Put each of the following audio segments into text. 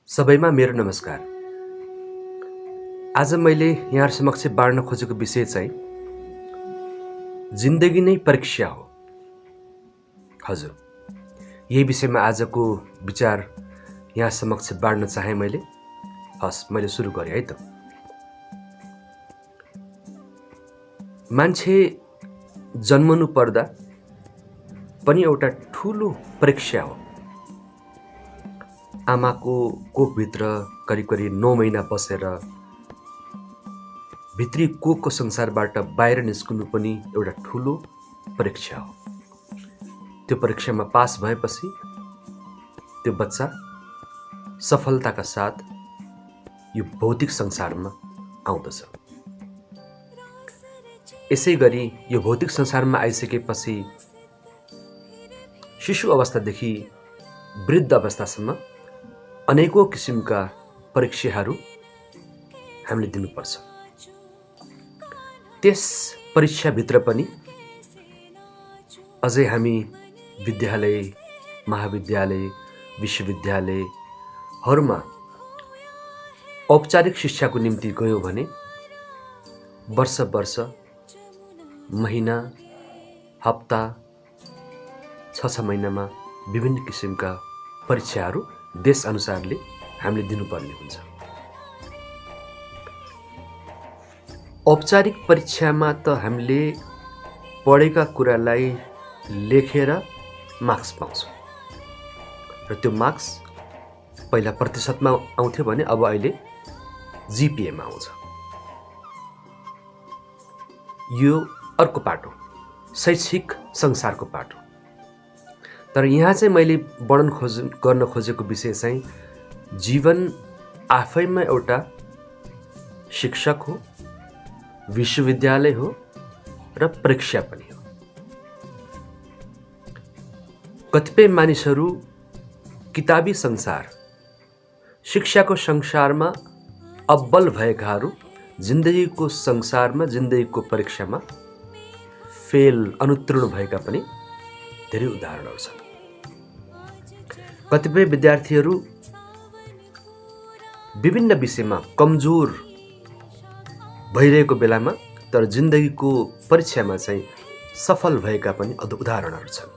सबैमा मेरो नमस्कार। आज मैले यहाँ समक्ष बाँड्न खोजेको विषय चाहिँ जिन्दगी नै परीक्षा हो। हजुर, यही विषयमा आजको विचार यहाँ समक्ष बाँड्न चाहे मैले। मैले सुरु गरेँ है त। मान्छे जन्मनु पर्दा पनि एउटा ठुलो परीक्षा हो। आमाको कोखभित्र करिब 9 महिना बसेर भित्री कोखको संसारबाट बाहिर निस्कनु पनि एउटा ठुलो परीक्षा हो। त्यो परीक्षामा पास भएपछि त्यो बच्चा सफलताका साथ यो भौतिक संसारमा आउँदछ। यसै गरी यो भौतिक संसारमा आइसकेपछि शिशु अवस्थादेखि वृद्ध अवस्थासम्म अनेकौं किसिमका परीक्षाहरू हामीले दिनुपर्छ। त्यस परीक्षाभित्र पनि अझै हामी विद्यालय, महाविद्यालय, विश्वविद्यालयहरूमा औपचारिक शिक्षाको निम्ति गयौँ भने वर्ष महिना, हप्ता, 6 महिनामा विभिन्न किसिमका परीक्षाहरू देश अनुसारले हामीले दिनुपर्ने हुन्छ। औपचारिक परीक्षामा त हामीले पढेका कुरालाई लेखेर मार्क्स पाउँछौँ र त्यो मार्क्स पहिला प्रतिशतमा आउँथ्यो भने अब अहिले जिपिएमा आउँछ। यो अर्को पाटो, शैक्षिक संसारको पाटो। तर यहाँ चाहिँ मैले वर्णन गर्न खोजेको विषय चाहिँ जीवन आफैमा एउटा शिक्षक हो, विश्वविद्यालय हो र परीक्षा पनि हो। कतिपय मानिसहरू किताबी संसार, शिक्षाको संसारमा अब्बल भएकाहरू जिन्दगीको संसारमा, जिन्दगीको परीक्षामा अनुत्तीर्ण भएका पनि धेरै उदाहरणहरू छन्। कतिपय विद्यार्थीहरू विभिन्न विषयमा कमजोर भइरहेको बेलामा तर जिन्दगीको परीक्षामा चाहिँ सफल भएका पनि उदाहरणहरू छन्।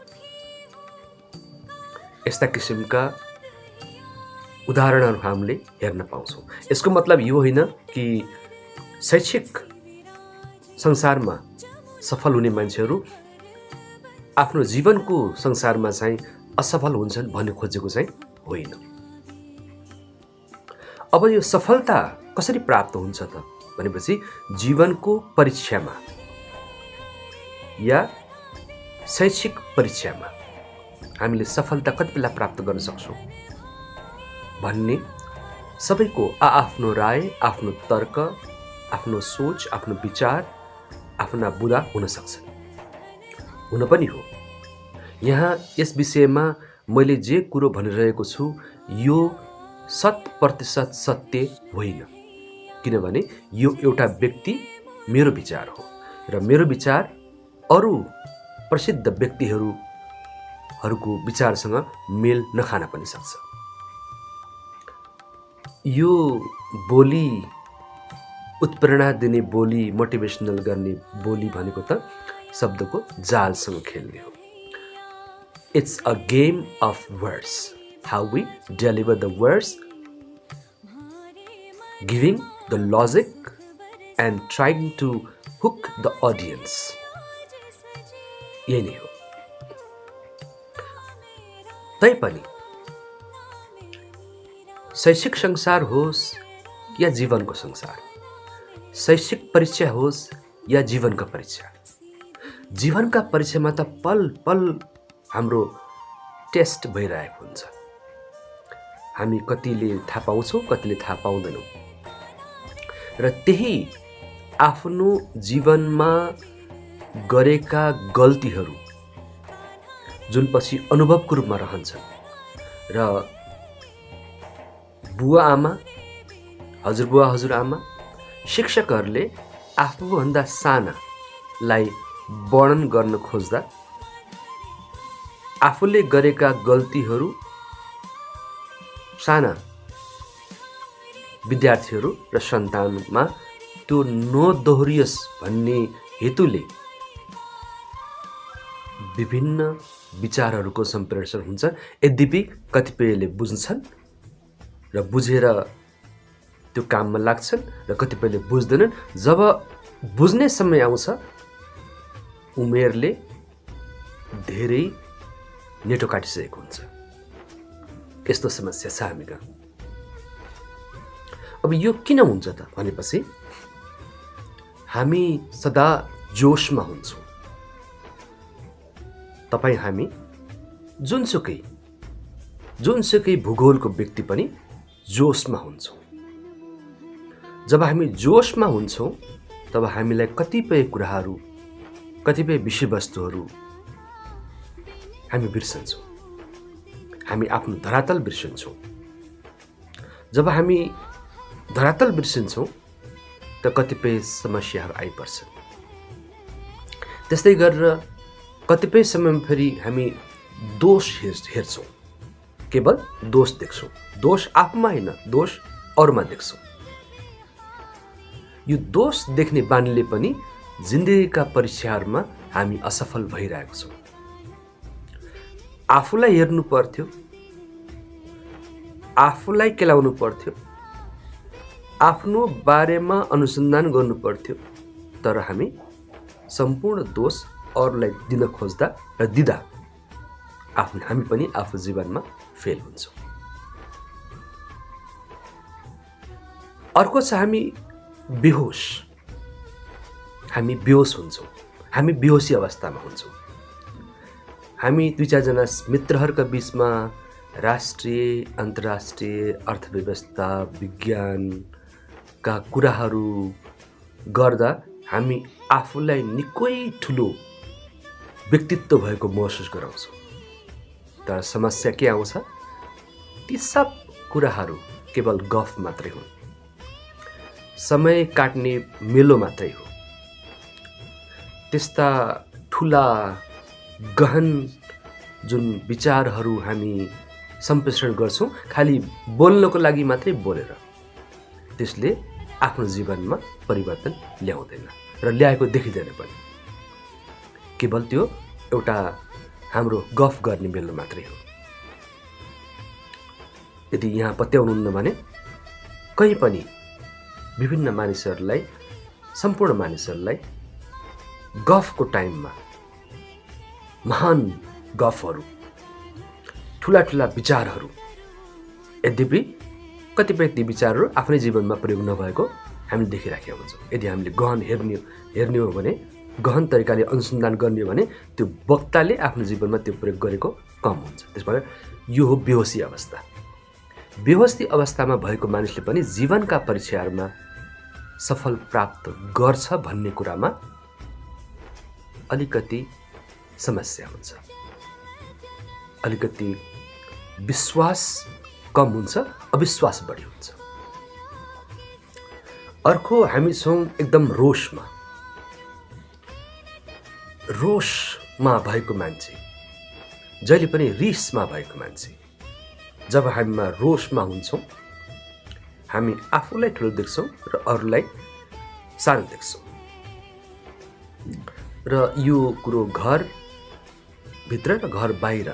यस्ता किसिमका उदाहरणहरू हामीले हेर्न पाउँछौँ। यसको मतलब यो होइन कि शैक्षिक संसारमा सफल हुने मान्छेहरू आफ्नो जीवनको संसारमा चाहिँ असफल हुन्छन् भन्ने खोजेको चाहिँ होइन। अब यो सफलता कसरी प्राप्त हुन्छ त भनेपछि जीवनको परीक्षामा या शैक्षिक परीक्षामा हामीले सफलता कति बेला प्राप्त गर्न सक्छौँ भन्ने सबैको आफ्नो राय, आफ्नो तर्क, आफ्नो सोच, आफ्नो विचार, आफ्ना बुँदा हुन सक्छन्, हुन पनि हो। यहाँ यस विषयमा मैले जे कुरो भनिरहेको छु यो 100% सत्य होइन, किनभने यो एउटा व्यक्ति मेरो विचार हो र मेरो विचार अरू प्रसिद्ध व्यक्तिहरूको विचारसँग मेल नखान पनि सक्छ। यो बोली उत्प्रेरणा दिने बोली, मोटिभेसनल गर्ने बोली भनेको त शब्दको जालसँग खेल्ने हो। It's a game of words. How we deliver the words, giving the logic and trying to hook the audience. यही नै हो। तैपनि शैक्षिक संसार होस् या जीवनको संसार, शैक्षिक परीक्षा होस् या जीवनका परीक्षा, जीवनका परीक्षामा त पल पल हाम्रो टेस्ट भइरहेको हुन्छ। हामी कतिले थाहा पाउँछौँ, कतिले थाहा पाउँदैनौँ र त्यही आफ्नो जीवनमा गरेका गल्तीहरू जुन पछि अनुभवको रूपमा रहन्छन् र बुवा आमा, हजुरबुवा हजुरआमा, शिक्षकहरूले आफूभन्दा सानालाई वर्णन गर्न खोज्दा आफूले गरेका गल्तीहरू साना विद्यार्थीहरू र सन्तानमा त्यो नदोहोरियोस् भन्ने हेतुले विभिन्न विचारहरूको सम्प्रेषण हुन्छ। यद्यपि कतिपयले बुझ्छन् र बुझेर त्यो काममा लाग्छन् र कतिपयले बुझ्दैनन्। जब बुझ्ने समय आउँछ उमेरले धेरै नेटो काटिसकेको हुन्छ। यस्तो समस्या छ हामी कहाँ। अब यो किन हुन्छ त भनेपछि हामी सदा जोशमा हुन्छौँ। तपाईँ हामी जुनसुकै भूगोलको व्यक्ति पनि जोशमा हुन्छौँ। जब हामी जोशमा हुन्छौँ तब हामीलाई कतिपय कुराहरू, कतिपय विषयवस्तुहरू हामी बिर्सन्छौँ। हामी आफ्नो धरातल बिर्सन्छौँ। जब हामी धरातल बिर्सन्छौँ त कतिपय समस्याहरू आइपर्छन्। त्यस्तै गरेर कतिपय समयमा फेरि हामी दोष हेर्छौँ। केवल दोष देख्छौँ। दोष आफूमा होइन, दोष अरूमा देख्छौँ। यो दोष देख्ने बानीले पनि जिन्दगीका परीक्षाहरूमा हामी असफल भइरहेको छौँ। आफूलाई हेर्नु पर्थ्यो, आफूलाई केलाउनु पर्थ्यो, आफ्नो बारेमा अनुसन्धान गर्नु पर्थ्यो, तर हामी सम्पूर्ण दोष अरूलाई दिन खोज्दा र दिँदा हामी पनि आफ्नो जीवनमा फेल हुन्छौँ। अर्को छ हामी बेहोस। हामी बेहोस हुन्छौँ। हामी बेहोसी अवस्थामा हुन्छौँ। हामी 2-4 जना मित्रहरूका बीचमा राष्ट्रिय अन्तर्राष्ट्रिय अर्थव्यवस्था विज्ञानका कुराहरू गर्दा हामी आफूलाई निकै ठुलो व्यक्तित्व भएको महसुस गराउँछौँ। तर समस्या के आउँछ? ती सब कुराहरू केवल गफ मात्रै हुन्, समय काट्ने मेलो मात्रै हो। त्यस्ता ठुला गहन जुन विचारहरू हामी सम्प्रेषण गर्छौँ खालि बोल्नको लागि मात्रै बोलेर, त्यसले आफ्नो जीवनमा परिवर्तन ल्याउँदैन र ल्याएको देखिँदैन पनि। केवल त्यो एउटा हाम्रो गफ गर्ने बेला मात्रै हो। यदि यहाँ पत्याउनुहुन्न भने कहीँ पनि विभिन्न मानिसहरूलाई, सम्पूर्ण मानिसहरूलाई गफको टाइममा महान गफहरू, ठुला ठुला विचारहरू, यद्यपि कतिपय ती विचारहरू आफ्नै जीवनमा प्रयोग नभएको हामीले देखिराखेका हुन्छौँ। यदि हामीले गहन हेर्ने हो भने, गहन तरिकाले अनुसन्धान गर्ने हो भने त्यो वक्ताले आफ्नो जीवनमा त्यो प्रयोग गरेको कम हुन्छ। त्यसबाट यो हो बेहोसी अवस्था। बेहोसी अवस्थामा भएको मानिसले पनि जीवनका परीक्षाहरूमा सफल प्राप्त गर्छ भन्ने कुरामा अलिकति समस्या हुन्छ। अलिकति विश्वास कम हुन्छ, अविश्वास बढी हुन्छ। अर्को हामी छौँ एकदम रोषमा भएको मान्छे, जहिले पनि रिसमा भएको मान्छे। जब हामीमा रोषमा हुन्छौँ हामी आफूलाई ठुलो देख्छौँ र अरूलाई सानो देख्छौँ। र यो कुरो घरभित्र र घर बाहिर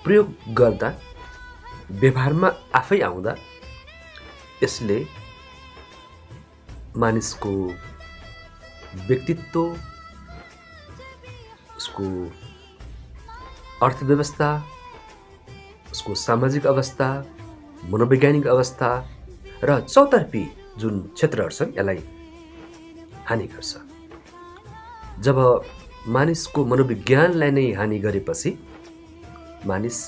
प्रयोग गर्दा, व्यवहारमा आफै आउँदा यसले मानिसको व्यक्तित्व, उसको अर्थव्यवस्था, उसको सामाजिक अवस्था, मनोवैज्ञानिक अवस्था र चौतर्फी जुन क्षेत्रहरू छन् यसलाई हानि गर्छ। जब मानिसको मनोविज्ञानलाई नै हानि गरेपछि मानिस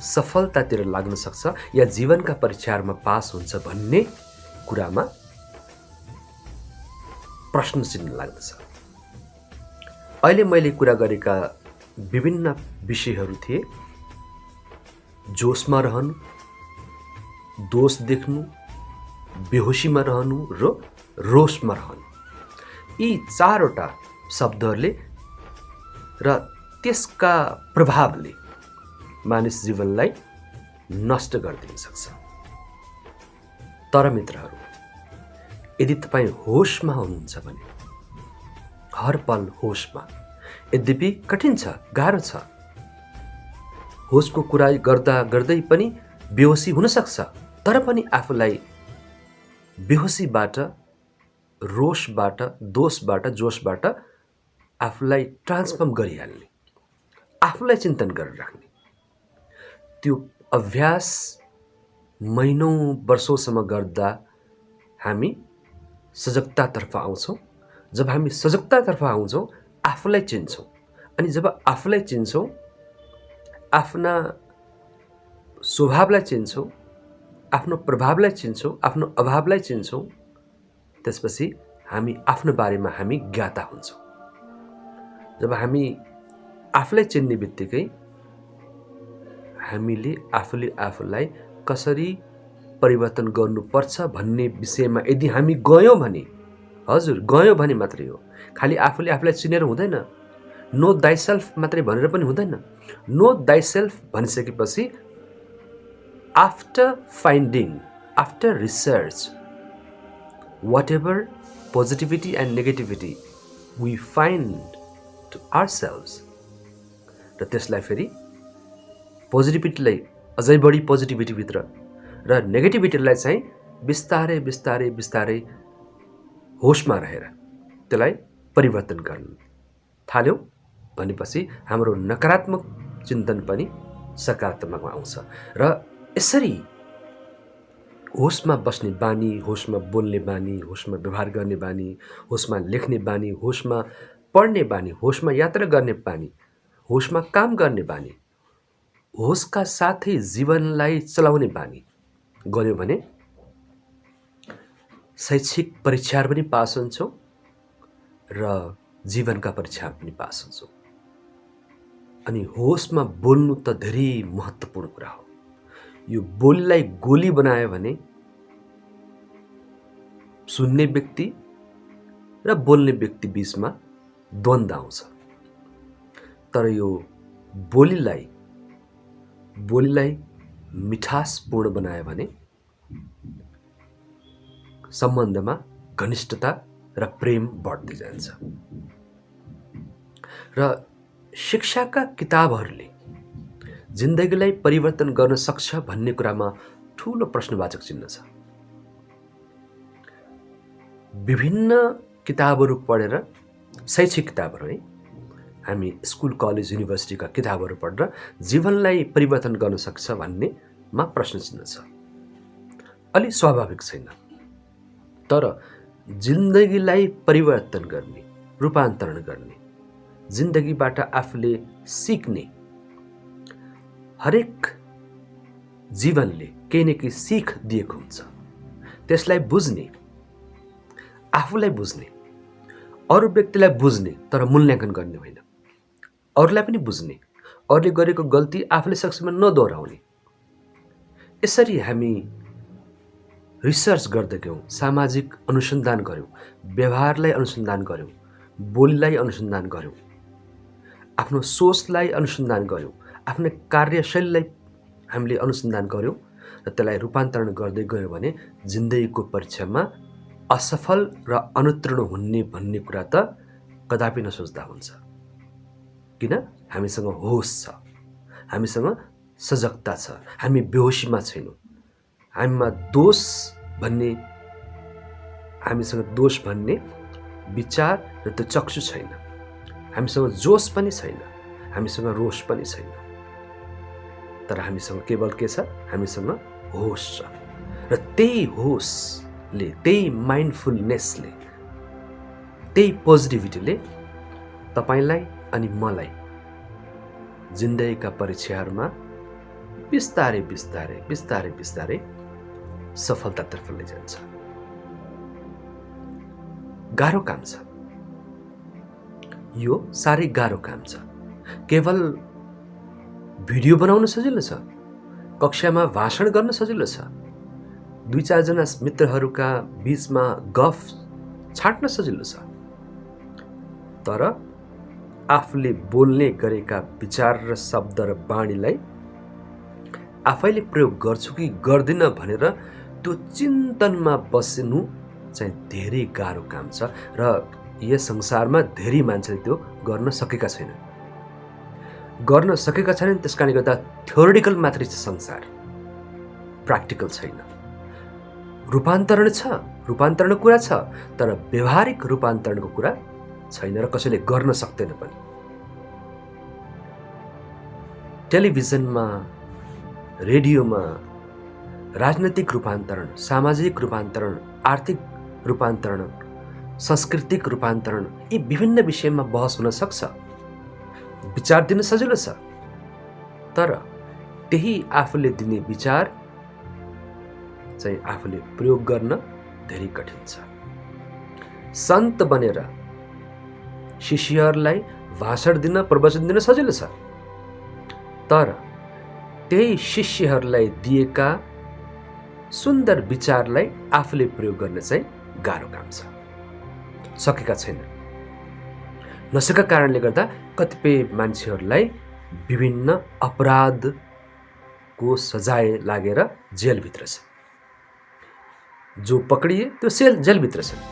सफलतातिर लाग्न सक्छ या जीवनका परीक्षाहरूमा पास हुन्छ भन्ने कुरामा प्रश्न चिन्ह लाग्दछ। अहिले मैले कुरा गरेका विभिन्न विषयहरू थिए जोशमा रहनु, दोष देख्नु, बेहोसीमा रहनु र रोषमा रहनु। यी चारवटा शब्दहरूले र त्यसका प्रभावले मानिस जीवनलाई नष्ट गरिदिन सक्छ। तर मित्रहरू, यदि तपाईँ होसमा हुनुहुन्छ भने, हर पल होसमा, यद्यपि कठिन छ, गाह्रो छ, होसको कुरा गर्दा गर्दै पनि बेहोसी हुन सक्छ, तर पनि आफूलाई बेहोसीबाट, रोषबाट, दोषबाट, जोसबाट आफूलाई ट्रान्सफर्म गरिहाल्ने, आफूलाई चिन्तन गरेर राख्ने, त्यो अभ्यास महिनौँ वर्षौँसम्म गर्दा हामी सजगतातर्फ आउँछौँ। जब हामी सजगतातर्फ आउँछौँ, आफूलाई चिन्छौँ, अनि जब आफूलाई चिन्छौँ, आफ्ना स्वभावलाई चिन्छौँ, आफ्नो प्रभावलाई चिन्छौँ, आफ्नो अभावलाई चिन्छौँ, त्यसपछि हामी आफ्नो बारेमा हामी ज्ञाता हुन्छौँ। जब हामी आफूलाई चिन्ने बित्तिकै हामीले आफूले आफूलाई कसरी परिवर्तन गर्नुपर्छ भन्ने विषयमा यदि हामी गयौँ भने, हजुर गयौँ भने मात्रै हो। खालि आफूले आफूलाई चिनेर हुँदैन, नो दाइ सेल्फ मात्रै भनेर पनि हुँदैन। नो दाइ सेल्फ भनिसकेपछि after finding, after research, whatever positivity and negativity we find to ourselves, र त्यसलाई फेरि पोजिटिभिटीलाई अझै बढी पोजिटिभिटीभित्र र नेगेटिभिटीलाई चाहिँ बिस्तारै बिस्तारै बिस्तारै होसमा रहेर त्यसलाई परिवर्तन गर्न थाल्यौँ भनेपछि हाम्रो नकारात्मक चिन्तन पनि सकारात्मकमा आउँछ। र यसरी होसमा बस्ने बानी, होसमा बोल्ने बानी, होसमा व्यवहार गर्ने बानी, होसमा लेख्ने बानी, होसमा पढ्ने बानी, होसमा यात्रा गर्ने बानी, होसमा काम गर्ने बानी, होसका साथै जीवनलाई चलाउने बानी गर्यो भने शैक्षिक परीक्षाहरू पनि पास हुन्छौँ र जीवनका परीक्षाहरू पनि पास हुन्छौँ। अनि होसमा बोल्नु त धेरै महत्त्वपूर्ण कुरा हो। यो बोलीलाई गोली बनायो भने सुन्ने व्यक्ति र बोल्ने व्यक्ति बीचमा द्वन्द्व आउँछ। तर यो बोलीलाई मिठासपूर्ण बनायो भने सम्बन्धमा घनिष्ठता र प्रेम बढ्दै जान्छ। र शिक्षाका किताबहरूले जिन्दगीलाई परिवर्तन गर्न सक्छ भन्ने कुरामा ठुलो प्रश्नवाचक चिन्ह छ। विभिन्न किताबहरू पढेर, शैक्षिक किताबहरू है, हामी स्कुल, कलेज, युनिभर्सिटीका किताबहरू पढेर जीवनलाई परिवर्तन गर्न सक्छ भन्नेमा प्रश्न चिन्ह छ। अलि स्वाभाविक छैन, तर जिन्दगीलाई परिवर्तन गर्ने, रूपान्तरण गर्ने, जिन्दगीबाट आफूले सिक्ने, हरेक जीवनले केही न केही सिख दिएको हुन्छ। त्यसलाई बुझ्ने, आफूलाई बुझ्ने, अरू व्यक्तिलाई बुझ्ने, तर मूल्याङ्कन गर्ने होइन, अरूलाई पनि बुझ्ने, अरूले गरेको गल्ती आफूले सक्सेसमा नदोहोऱ्याउने। यसरी हामी रिसर्च गर्दै गयौँ, सामाजिक अनुसन्धान गऱ्यौँ, व्यवहारलाई अनुसन्धान गऱ्यौँ, बोलीलाई अनुसन्धान गऱ्यौँ, आफ्नो सोचलाई अनुसन्धान गऱ्यौँ, आफ्नो कार्यशैलीलाई हामीले अनुसन्धान गऱ्यौँ र त्यसलाई रूपान्तरण गर्दै गयौँ भने जिन्दगीको परीक्षामा असफल र अनुत्तीर्ण हुने भन्ने कुरा त कदापि नसोच्दा हुन्छ। किन? हामीसँग होस छ, हामीसँग सजगता छ, हामी बेहोसीमा छैनौँ, हामीसँग दोष भन्ने विचार र त्यो चक्षु छैन, हामीसँग जोस पनि छैन, हामीसँग रोष पनि छैन, तर हामीसँग केवल के छ? हामीसँग होस छ। र त्यही होसले, त्यही माइन्डफुलनेसले, त्यही पोजिटिभिटीले तपाईलाई अनि मलाई जिन्दगीका परीक्षाहरूमा बिस्तारै बिस्तारै बिस्तारै बिस्तारै सफलतातर्फ लैजान्छ। गाह्रो काम छ यो, साह्रै गाह्रो काम छ। केवल भिडियो बनाउन सजिलो छ, कक्षामा भाषण गर्न सजिलो छ, 2-4 जना मित्रहरूका बीचमा गफ छाट्न सजिलो छ, तर आफूले बोल्ने गरेका विचार र शब्द र बाणीलाई आफैले प्रयोग गर्छु कि गर्दिन भनेर त्यो चिन्तनमा बस्नु चाहिँ धेरै गाह्रो काम छ र यस संसारमा धेरै मान्छेले त्यो गर्न सकेका छैनन्। त्यस कारणले गर्दा थ्योरिटिकल मात्रै छ संसार, प्र्याक्टिकल छैन। रूपान्तरणको कुरा छ, तर व्यवहारिक रूपान्तरणको कुरा छैन र कसैले गर्न सक्दैन पनि। टेलिभिजनमा, रेडियोमा राजनैतिक रूपान्तरण, सामाजिक रूपान्तरण, आर्थिक रूपान्तरण, सांस्कृतिक रूपान्तरण, यी विभिन्न विषयमा बहस हुन सक्छ, विचार दिन सजिलो छ, तर त्यही आफूले दिने विचार चाहिँ आफूले प्रयोग गर्न धेरै कठिन छ। सन्त बनेर शिष्यहरूलाई भाषण दिन, प्रवचन दिन सजिलो छ, तर त्यही शिष्यहरूलाई दिएका सुन्दर विचारलाई आफूले प्रयोग गर्न चाहिँ गाह्रो काम छ। सकेका छैन। नसकेका कारणले गर्दा कतिपय मान्छेहरूलाई विभिन्न अपराधको सजाय लागेर जेलभित्र छ। जो पक्रिए त्यो जेलभित्र छन्,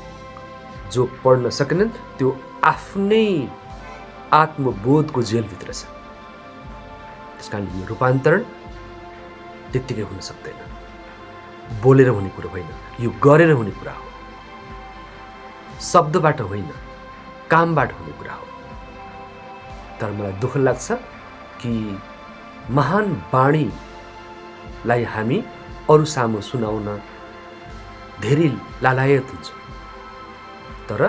जो पढ्न सकेनन् त्यो आफ्नै आत्मबोधको जेलभित्र छ। त्यस कारण यो रूपान्तरण त्यत्तिकै हुन सक्दैन, बोलेर हुने कुरो होइन, यो गरेर हुने कुरा हो, शब्दबाट होइन, कामबाट हुने कुरा हो। तर मलाई दुःख लाग्छ कि महान वाणीलाई हामी अरू सामु सुनाउन धेरै लालायत हुन्छौँ, तर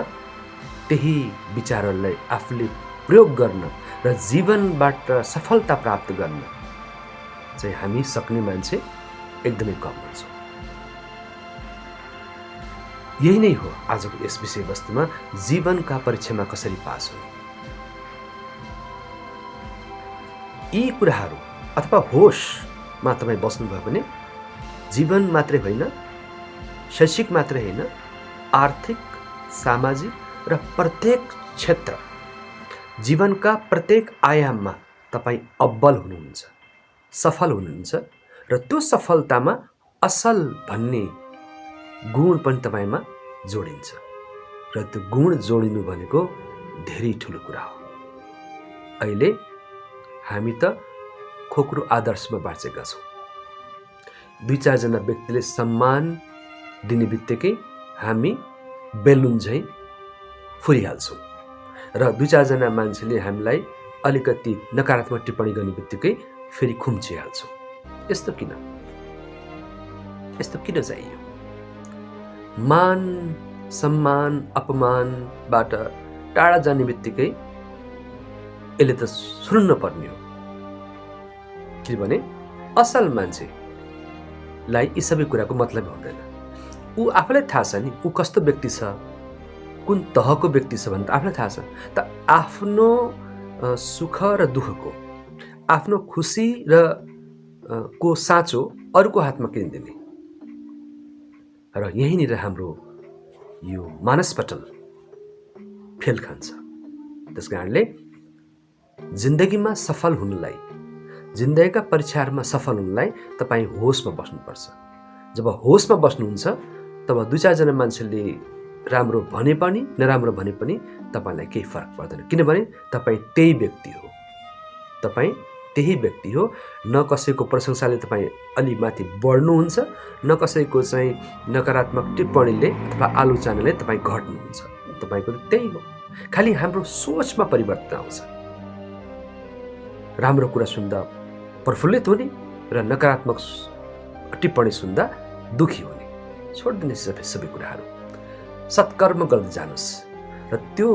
त्यही विचारहरूलाई आफूले प्रयोग गर्न र जीवनबाट सफलता प्राप्त गर्न चाहिँ हामी सक्ने मान्छे एकदमै कम हुन्छौँ। यही नै हो आजको यस विषयवस्तुमा जीवनका परीक्षामा कसरी पास हुने। यी कुराहरू अथवा होसमा तपाईँ बस्नुभयो भने जीवन मात्रै होइन, शैक्षिक मात्रै होइन, आर्थिक, सामाजिक र प्रत्येक क्षेत्र, जीवनका प्रत्येक आयाममा तपाईँ अब्बल हुनुहुन्छ, सफल हुनुहुन्छ र त्यो सफलतामा असल भन्ने गुण पनि तपाईँमा जोडिन्छ र त्यो गुण जोडिनु भनेको धेरै ठुलो कुरा हो। अहिले हामी त खोक्रो आदर्शमा बाँचेका छौँ। 2-4 जना व्यक्तिले सम्मान दिने बित्तिकै हामी बेलुन झैँ फुरिहाल्छौँ र 2-4 जना मान्छेले हामीलाई अलिकति नकारात्मक टिप्पणी गर्ने बित्तिकै फेरि खुम्चिहाल्छौँ। यस्तो किन चाहियो? मान, सम्मान, अपमानबाट टाढा जाने बित्तिकै यसले त सुन्न पर्ने हो, किनभने असल मान्छेलाई यी सबै कुराको मतलब हुँदैन। ऊ आफूलाई थाहा छ नि ऊ कस्तो व्यक्ति छ, कुन तहको व्यक्ति छ भने त आफूलाई थाहा छ। त आफ्नो सुख र दुःखको, आफ्नो खुसी र को साँचो अरूको हातमा किन दिने? र यहीँनिर हाम्रो यो मानसपटल फेल खान्छ। त्यस कारणले जिन्दगीमा सफल हुनलाई, जिन्दगीका परीक्षाहरूमा सफल हुनलाई तपाईँ होसमा बस्नुपर्छ। जब होसमा बस्नुहुन्छ तब 2-4 जना मान्छेले राम्रो भने पनि नराम्रो भने पनि तपाईँलाई केही फरक पर्दैन, किनभने तपाईँ त्यही व्यक्ति हो। तपाईँ त्यही व्यक्ति हो। न कसैको प्रशंसाले तपाईँ अलि माथि बढ्नुहुन्छ, न कसैको चाहिँ नकारात्मक टिप्पणीले अथवा आलोचनाले तपाईँ घट्नुहुन्छ। तपाईँको त्यही हो। खालि हाम्रो सोचमा परिवर्तन आउँछ। राम्रो कुरा सुन्दा प्रफुल्लित हुने र नकारात्मक टिप्पणी सुन्दा दुखी हुने। छोडिदिने सबै कुराहरू, सत्कर्म गर्दै जानुहोस् र त्यो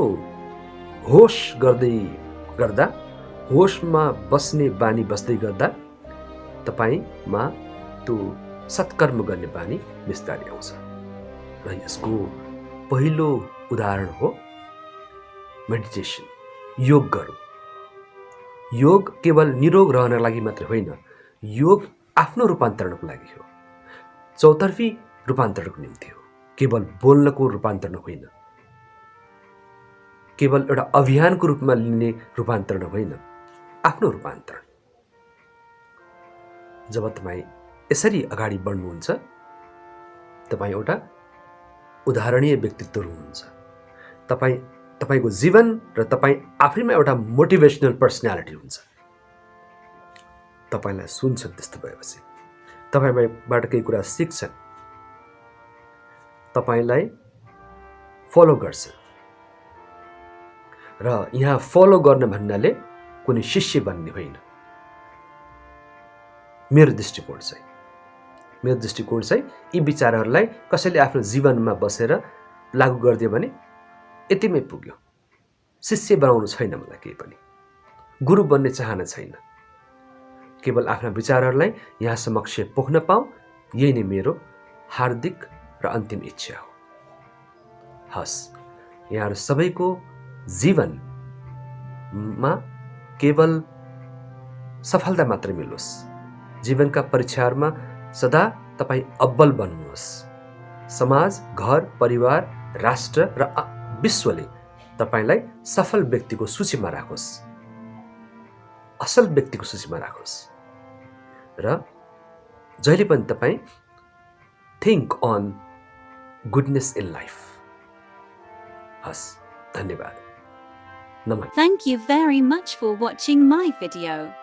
होस गर्दै गर्दा, होसमा बस्ने बानी बस्दै गर्दा तपाईँमा त्यो सत्कर्म गर्ने बानी बिस्तारै आउँछ। र यसको पहिलो उदाहरण हो मेडिटेसन, योग गरौँ। योग केवल निरोग रहनको लागि मात्र होइन, योग आफ्नो रूपान्तरणको लागि हो, चौतर्फी रूपान्तरणको निम्ति हो। केवल बोल्नको रूपान्तरण होइन, केवल एउटा अभियानको रूपमा लिने रूपान्तरण होइन, आफ्नो रूपान्तरण। जब तपाईँ यसरी अगाडि बढ्नुहुन्छ तपाईँ एउटा उदाहरणीय व्यक्तित्व हुनुहुन्छ। तपाईँको जीवन र तपाईँ आफैमा एउटा मोटिभेसनल पर्सनालिटी हुन्छ। तपाईँलाई सुन्छन्, त्यस्तो भएपछि तपाईँबाट केही कुरा सिक्छन्, तपाईँलाई फलो गर्छन्। र यहाँ फलो गर्न भन्नाले कुनै शिष्य बन्ने होइन। मेरो दृष्टिकोण चाहिँ यी विचारहरूलाई कसैले आफ्नो जीवनमा बसेर लागू गरिदियो भने यतिमै पुग्यो। शिष्य बनाउनु छैन मलाई, केही पनि गुरु बन्ने चाहना छैन। केवल आफ्ना विचारहरूलाई यहाँ समक्ष पोख्न पाऊँ, यही नै मेरो हार्दिक र अन्तिम इच्छा हो। हस्, यहाँहरू सबैको जीवनमा केवल सफलता मात्र मिलोस्। जीवनका परीक्षाहरूमा सदा तपाईँ अब्बल बन्नुहोस्। समाज, घर, परिवार, राष्ट्र र विश्वले तपाईलाई सफल व्यक्तिको सूचीमा राखोस्, असल व्यक्तिको सूचीमा राखोस्। र जहिले पनि तपाईँ think on goodness in life. हस्, धन्यवाद। नमस्कार। Thank you very much for watching my video.